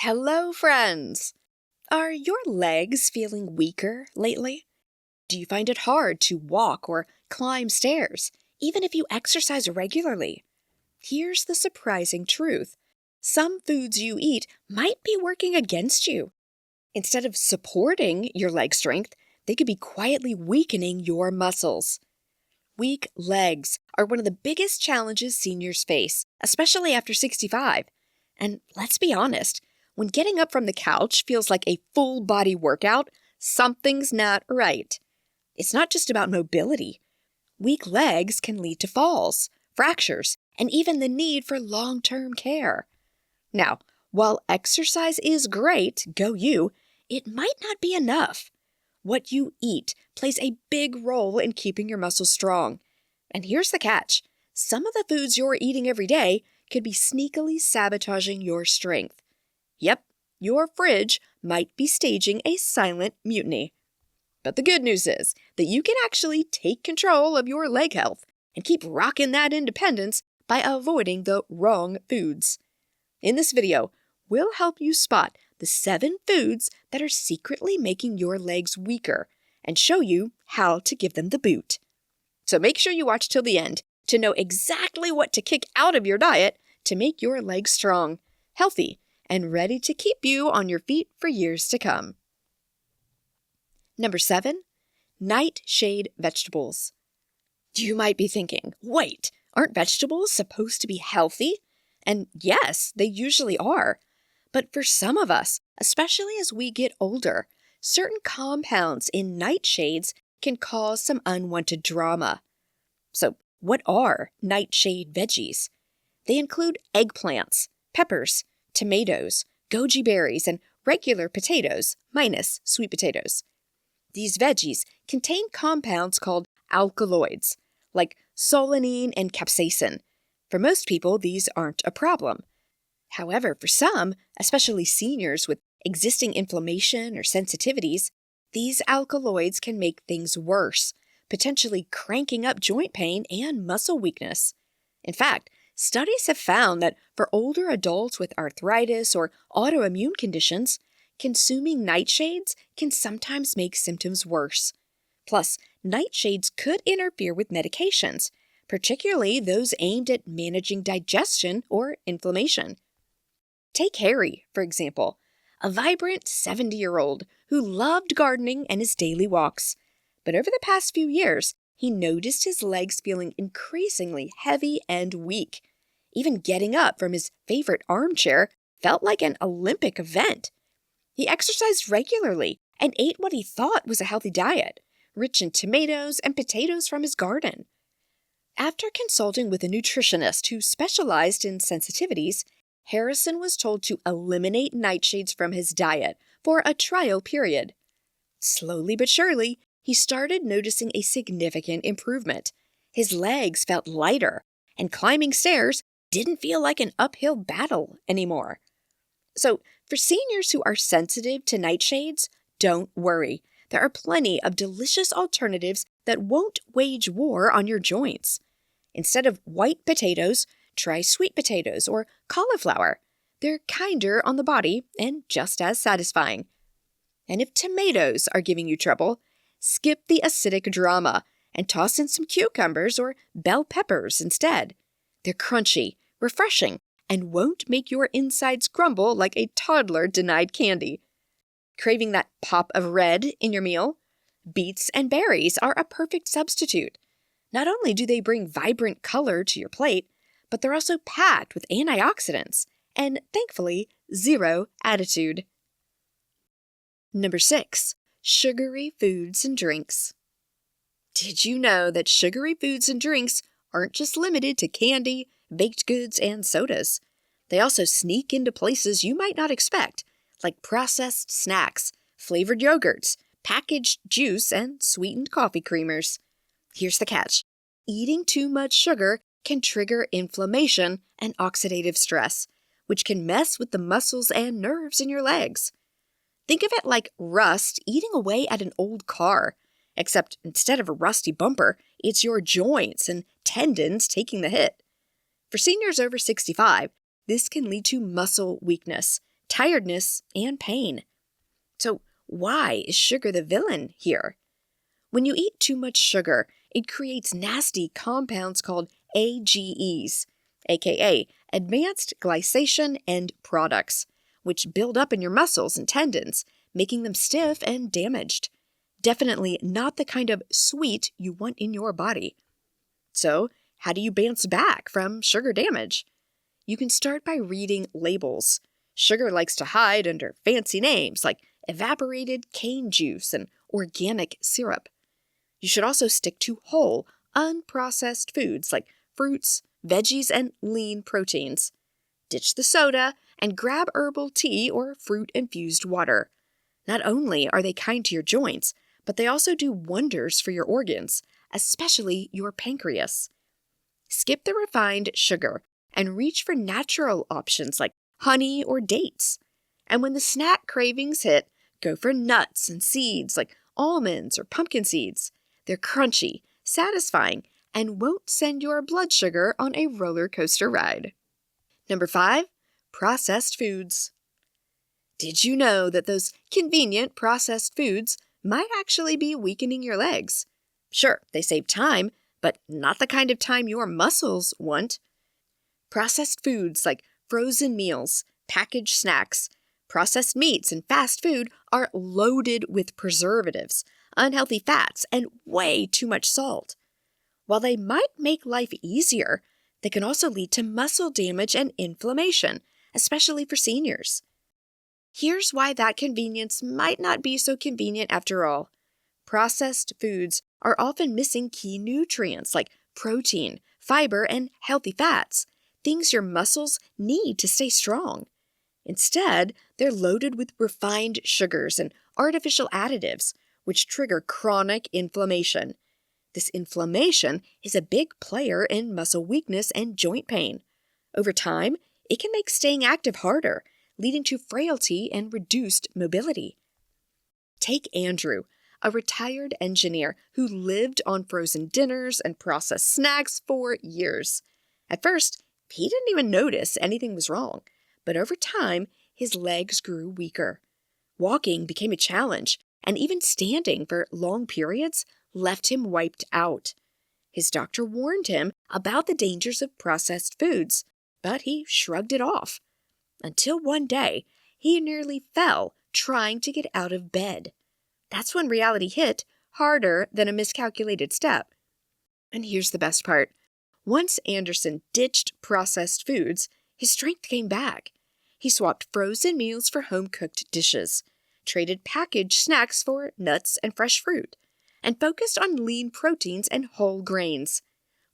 Hello, friends! Are your legs feeling weaker lately? Do you find it hard to walk or climb stairs, even if you exercise regularly? Here's the surprising truth. Some foods you eat might be working against you. Instead of supporting your leg strength, they could be quietly weakening your muscles. Weak legs are one of the biggest challenges seniors face, especially after 65. And let's be honest, when getting up from the couch feels like a full-body workout, something's not right. It's not just about mobility. Weak legs can lead to falls, fractures, and even the need for long-term care. Now, while exercise is great, go you, it might not be enough. What you eat plays a big role in keeping your muscles strong. And here's the catch. Some of the foods you're eating every day could be sneakily sabotaging your strength. Yep, your fridge might be staging a silent mutiny. But the good news is that you can actually take control of your leg health and keep rocking that independence by avoiding the wrong foods. In this video, we'll help you spot the 7 foods that are secretly making your legs weaker and show you how to give them the boot. So make sure you watch till the end to know exactly what to kick out of your diet to make your legs strong, healthy, and ready to keep you on your feet for years to come. Number 7, Nightshade Vegetables. You might be thinking, wait, aren't vegetables supposed to be healthy? And yes, they usually are. But for some of us, especially as we get older, certain compounds in nightshades can cause some unwanted drama. So, what are nightshade veggies? They include eggplants, peppers, tomatoes, goji berries, and regular potatoes, minus sweet potatoes. These veggies contain compounds called alkaloids, like solanine and capsaicin. For most people, these aren't a problem. However, for some, especially seniors with existing inflammation or sensitivities, these alkaloids can make things worse, potentially cranking up joint pain and muscle weakness. In fact, studies have found that for older adults with arthritis or autoimmune conditions, consuming nightshades can sometimes make symptoms worse. Plus, nightshades could interfere with medications, particularly those aimed at managing digestion or inflammation. Take Harry, for example, a vibrant 70-year-old who loved gardening and his daily walks. But over the past few years, he noticed his legs feeling increasingly heavy and weak. Even getting up from his favorite armchair felt like an Olympic event. He exercised regularly and ate what he thought was a healthy diet, rich in tomatoes and potatoes from his garden. After consulting with a nutritionist who specialized in sensitivities, Harrison was told to eliminate nightshades from his diet for a trial period. Slowly but surely, he started noticing a significant improvement. His legs felt lighter, and climbing stairs didn't feel like an uphill battle anymore. So, for seniors who are sensitive to nightshades, don't worry. There are plenty of delicious alternatives that won't wage war on your joints. Instead of white potatoes, try sweet potatoes or cauliflower. They're kinder on the body and just as satisfying. And if tomatoes are giving you trouble, skip the acidic drama and toss in some cucumbers or bell peppers instead. They're crunchy, refreshing, and won't make your insides crumble like a toddler denied candy. Craving that pop of red in your meal? Beets and berries are a perfect substitute. Not only do they bring vibrant color to your plate, but they're also packed with antioxidants and, thankfully, zero attitude. Number 6, sugary foods and drinks. Did you know that sugary foods and drinks aren't just limited to candy, baked goods, and sodas? They also sneak into places you might not expect, like processed snacks, flavored yogurts, packaged juice, and sweetened coffee creamers. Here's the catch. Eating too much sugar can trigger inflammation and oxidative stress, which can mess with the muscles and nerves in your legs. Think of it like rust eating away at an old car, except instead of a rusty bumper, it's your joints and tendons taking the hit. For seniors over 65, this can lead to muscle weakness, tiredness, and pain. So why is sugar the villain here? When you eat too much sugar, it creates nasty compounds called AGEs, aka Advanced Glycation End Products, which build up in your muscles and tendons, making them stiff and damaged. Definitely not the kind of sweet you want in your body. So, how do you bounce back from sugar damage? You can start by reading labels. Sugar likes to hide under fancy names like evaporated cane juice and organic syrup. You should also stick to whole, unprocessed foods like fruits, veggies, and lean proteins. Ditch the soda and grab herbal tea or fruit-infused water. Not only are they kind to your joints, but they also do wonders for your organs, especially your pancreas. Skip the refined sugar and reach for natural options like honey or dates. And when the snack cravings hit, go for nuts and seeds like almonds or pumpkin seeds. They're crunchy, satisfying, and won't send your blood sugar on a roller coaster ride. Number 5, processed foods. Did you know that those convenient processed foods might actually be weakening your legs? Sure, they save time, but not the kind of time your muscles want. Processed foods like frozen meals, packaged snacks, processed meats, and fast food are loaded with preservatives, unhealthy fats, and way too much salt. While they might make life easier, they can also lead to muscle damage and inflammation, especially for seniors. Here's why that convenience might not be so convenient after all. Processed foods are often missing key nutrients like protein, fiber, and healthy fats, things your muscles need to stay strong. Instead, they're loaded with refined sugars and artificial additives, which trigger chronic inflammation. This inflammation is a big player in muscle weakness and joint pain. Over time, it can make staying active harder, leading to frailty and reduced mobility. Take Andrew, a retired engineer who lived on frozen dinners and processed snacks for years. At first, he didn't even notice anything was wrong, but over time, his legs grew weaker. Walking became a challenge, and even standing for long periods left him wiped out. His doctor warned him about the dangers of processed foods, but he shrugged it off. Until one day, he nearly fell trying to get out of bed. That's when reality hit harder than a miscalculated step. And here's the best part. Once Anderson ditched processed foods, his strength came back. He swapped frozen meals for home-cooked dishes, traded packaged snacks for nuts and fresh fruit, and focused on lean proteins and whole grains.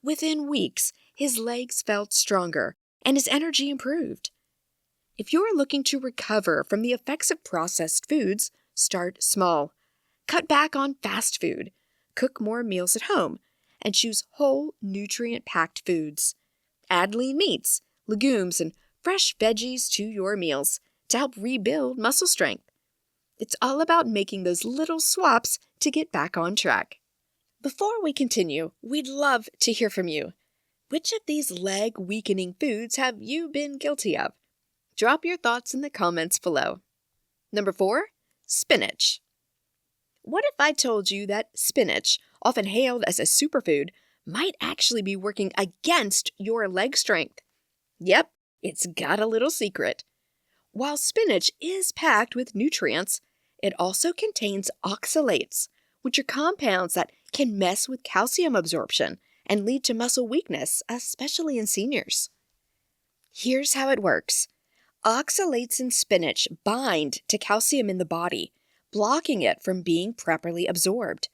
Within weeks, his legs felt stronger, and his energy improved. If you're looking to recover from the effects of processed foods, start small. Cut back on fast food, cook more meals at home, and choose whole, nutrient-packed foods. Add lean meats, legumes, and fresh veggies to your meals to help rebuild muscle strength. It's all about making those little swaps to get back on track. Before we continue, we'd love to hear from you. Which of these leg-weakening foods have you been guilty of? Drop your thoughts in the comments below. Number 4, spinach. What if I told you that spinach, often hailed as a superfood, might actually be working against your leg strength? Yep, it's got a little secret. While spinach is packed with nutrients, it also contains oxalates, which are compounds that can mess with calcium absorption and lead to muscle weakness, especially in seniors. Here's how it works. Oxalates in spinach bind to calcium in the body, blocking it from being properly absorbed.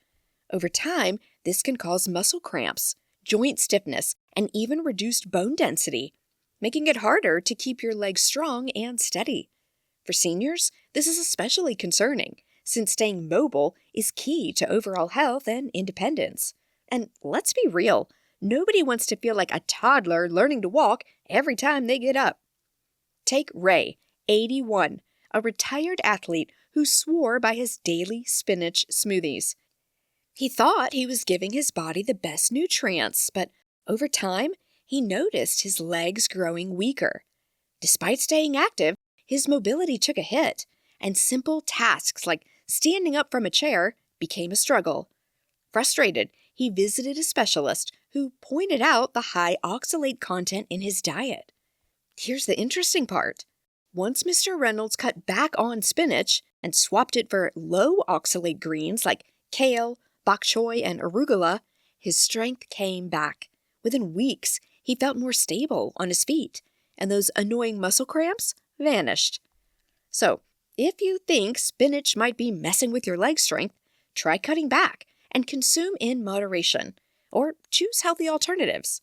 Over time, this can cause muscle cramps, joint stiffness, and even reduced bone density, making it harder to keep your legs strong and steady. For seniors, this is especially concerning, since staying mobile is key to overall health and independence. And let's be real, nobody wants to feel like a toddler learning to walk every time they get up. Take Ray, 81, a retired athlete who swore by his daily spinach smoothies. He thought he was giving his body the best nutrients, but over time, he noticed his legs growing weaker. Despite staying active, his mobility took a hit, and simple tasks like standing up from a chair became a struggle. Frustrated, he visited a specialist who pointed out the high oxalate content in his diet. Here's the interesting part. Once Mr. Reynolds cut back on spinach and swapped it for low oxalate greens like kale, bok choy, and arugula, his strength came back. Within weeks, he felt more stable on his feet, and those annoying muscle cramps vanished. So, if you think spinach might be messing with your leg strength, try cutting back and consume in moderation, or choose healthy alternatives.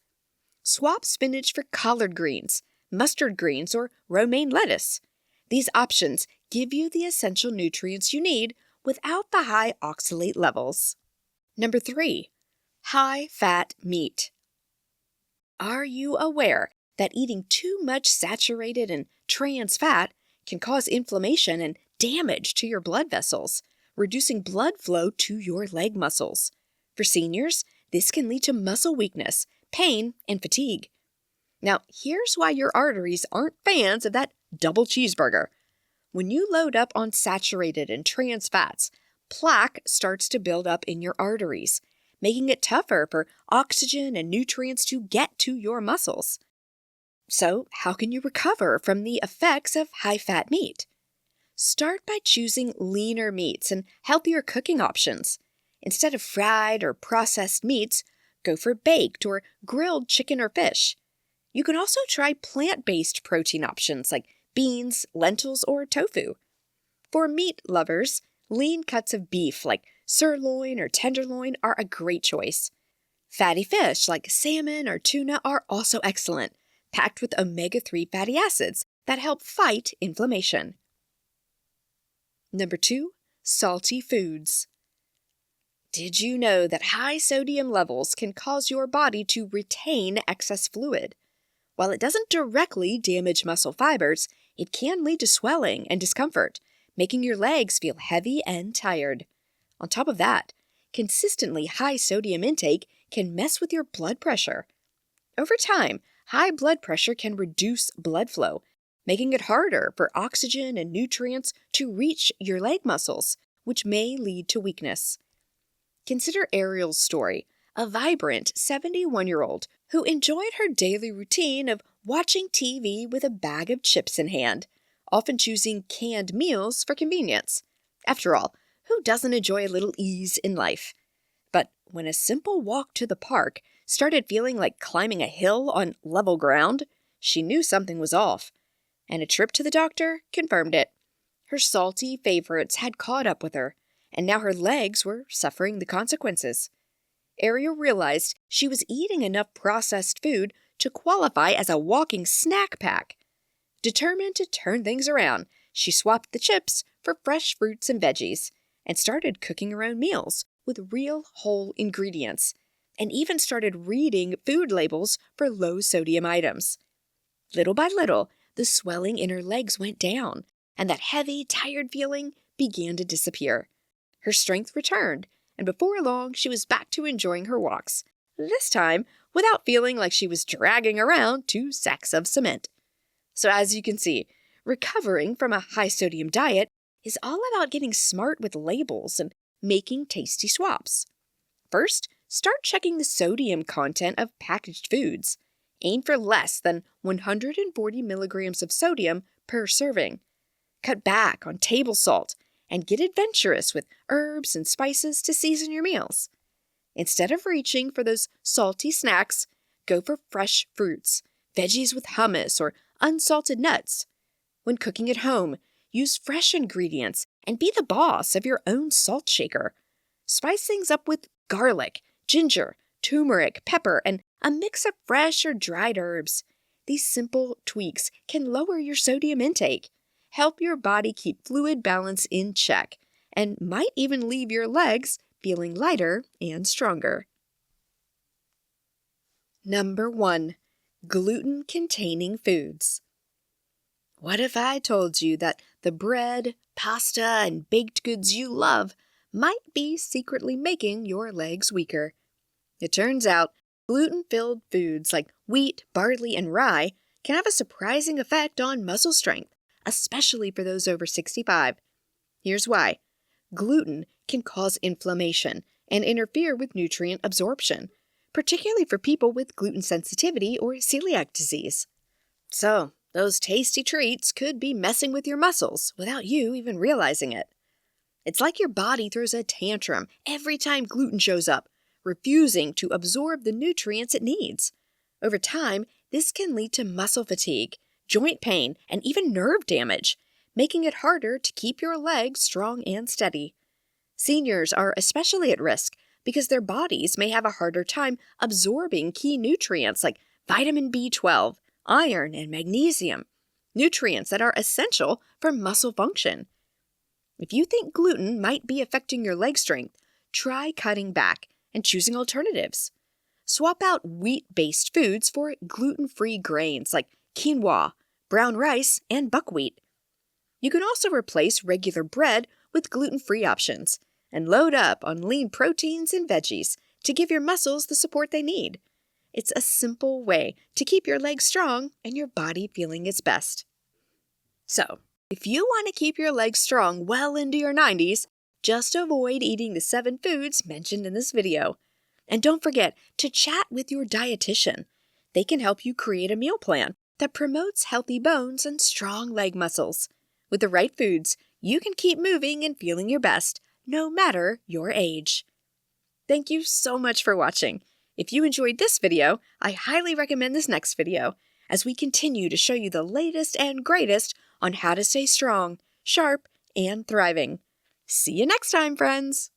Swap spinach for collard greens, mustard greens, or romaine lettuce. These options give you the essential nutrients you need without the high oxalate levels. Number 3. High-fat meat. Are you aware that eating too much saturated and trans fat can cause inflammation and damage to your blood vessels, reducing blood flow to your leg muscles? For seniors, this can lead to muscle weakness, pain, and fatigue. Now, here's why your arteries aren't fans of that double cheeseburger. When you load up on saturated and trans fats, plaque starts to build up in your arteries, making it tougher for oxygen and nutrients to get to your muscles. So, how can you recover from the effects of high-fat meat? Start by choosing leaner meats and healthier cooking options. Instead of fried or processed meats, go for baked or grilled chicken or fish. You can also try plant-based protein options like beans, lentils, or tofu. For meat lovers, lean cuts of beef like sirloin or tenderloin are a great choice. Fatty fish like salmon or tuna are also excellent, packed with omega-3 fatty acids that help fight inflammation. Number 2, salty foods. Did you know that high sodium levels can cause your body to retain excess fluid? While it doesn't directly damage muscle fibers, it can lead to swelling and discomfort, making your legs feel heavy and tired. On top of that, consistently high sodium intake can mess with your blood pressure. Over time, high blood pressure can reduce blood flow, making it harder for oxygen and nutrients to reach your leg muscles, which may lead to weakness. Consider Ariel's story, a vibrant 71-year-old who enjoyed her daily routine of watching TV with a bag of chips in hand, often choosing canned meals for convenience. After all, who doesn't enjoy a little ease in life? But when a simple walk to the park started feeling like climbing a hill on level ground, she knew something was off, and a trip to the doctor confirmed it. Her salty favorites had caught up with her, and now her legs were suffering the consequences. Ariel realized she was eating enough processed food to qualify as a walking snack pack. Determined to turn things around, she swapped the chips for fresh fruits and veggies, and started cooking her own meals with real whole ingredients, and even started reading food labels for low-sodium items. Little by little, the swelling in her legs went down, and that heavy, tired feeling began to disappear. Her strength returned, and before long she was back to enjoying her walks, this time without feeling like she was dragging around 2 sacks of cement. So as you can see, recovering from a high-sodium diet is all about getting smart with labels and making tasty swaps. First, start checking the sodium content of packaged foods. Aim for less than 140 milligrams of sodium per serving. Cut back on table salt and get adventurous with herbs and spices to season your meals. Instead of reaching for those salty snacks, go for fresh fruits, veggies with hummus, or unsalted nuts. When cooking at home, use fresh ingredients and be the boss of your own salt shaker. Spice things up with garlic, ginger, turmeric, pepper, and a mix of fresh or dried herbs. These simple tweaks can lower your sodium intake, help your body keep fluid balance in check, and might even leave your legs feeling lighter and stronger. Number 1. Gluten-containing foods. What if I told you that the bread, pasta, and baked goods you love might be secretly making your legs weaker? It turns out gluten-filled foods like wheat, barley, and rye can have a surprising effect on muscle strength, especially for those over 65. Here's why. Gluten can cause inflammation and interfere with nutrient absorption, particularly for people with gluten sensitivity or celiac disease. So, those tasty treats could be messing with your muscles without you even realizing it. It's like your body throws a tantrum every time gluten shows up, refusing to absorb the nutrients it needs. Over time, this can lead to muscle fatigue, joint pain, and even nerve damage, making it harder to keep your legs strong and steady. Seniors are especially at risk because their bodies may have a harder time absorbing key nutrients like vitamin B12, iron, and magnesium, nutrients that are essential for muscle function. If you think gluten might be affecting your leg strength, try cutting back and choosing alternatives. Swap out wheat-based foods for gluten-free grains like quinoa, brown rice, and buckwheat. You can also replace regular bread with gluten-free options and load up on lean proteins and veggies to give your muscles the support they need. It's a simple way to keep your legs strong and your body feeling its best. So, if you want to keep your legs strong well into your 90s, just avoid eating the 7 foods mentioned in this video. And don't forget to chat with your dietitian. They can help you create a meal plan that promotes healthy bones and strong leg muscles. With the right foods, you can keep moving and feeling your best, no matter your age. Thank you so much for watching. If you enjoyed this video, I highly recommend this next video, as we continue to show you the latest and greatest on how to stay strong, sharp, and thriving. See you next time, friends!